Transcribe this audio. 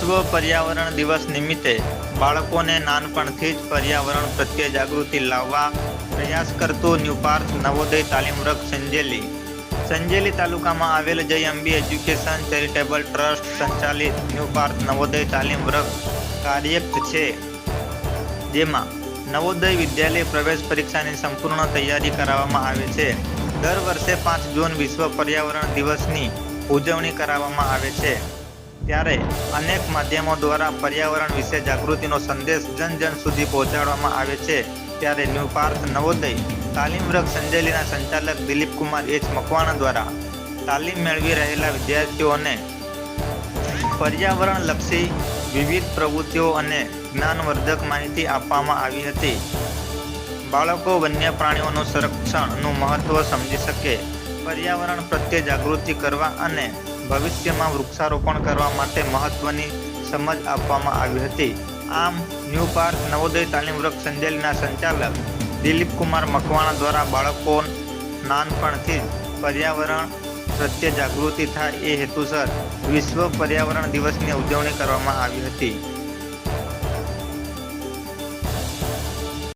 વિશ્વ પર્યાવરણ દિવસ નિમિત્તે બાળકોને નાનપણથી જ પર્યાવરણ પ્રત્યે જાગૃતિ લાવવા પ્રયાસ કરતું ન્યૂ પાર્થ નવોદય તાલીમ વર્ગ સંજેલી તાલુકામાં આવેલ જય અંબી એજ્યુકેશન ચેરિટેબલ ટ્રસ્ટ સંચાલિત ન્યૂ પાર્થ નવોદય તાલીમ વર્ગ કાર્યરત છે, જેમાં નવોદય વિદ્યાલય પ્રવેશ પરીક્ષાની સંપૂર્ણ તૈયારી કરાવવામાં આવે છે. દર વર્ષે 5 જૂન વિશ્વ પર્યાવરણ દિવસની ઉજવણી કરવામાં આવે છે, ત્યારે અનેક માધ્યમો દ્વારા પર્યાવરણ વિશે જાગૃતિનો સંદેશ જન સુધી પહોંચાડવામાં આવે છે. ત્યારે ન્યૂ પાર્થ નવોદય તાલીમ વર્ગ સંજેલીના સંચાલક દિલીપકુમાર એચ મકવાણા દ્વારા તાલીમ મેળવી રહેલા વિદ્યાર્થીઓને પર્યાવરણલક્ષી વિવિધ પ્રવૃત્તિઓ અને જ્ઞાનવર્ધક માહિતી આપવામાં આવી હતી. બાળકો વન્ય પ્રાણીઓનું સંરક્ષણનું મહત્વ સમજી શકે, પર્યાવરણ પ્રત્યે જાગૃતિ કરવા અને ભવિષ્યમાં વૃક્ષારોપણ કરવા માટે મહત્વની સમજ આપવામાં આવી હતી. આમ ન્યૂ પાર્થ નવોદય તાલીમ વર્ગ સંજેલીના સંચાલક દિલીપકુમાર મકવાણા દ્વારા બાળકો નાનપણથી જ પર્યાવરણ પ્રત્યે જાગૃતિ થાય એ હેતુસર વિશ્વ પર્યાવરણ દિવસની ઉજવણી કરવામાં આવી હતી.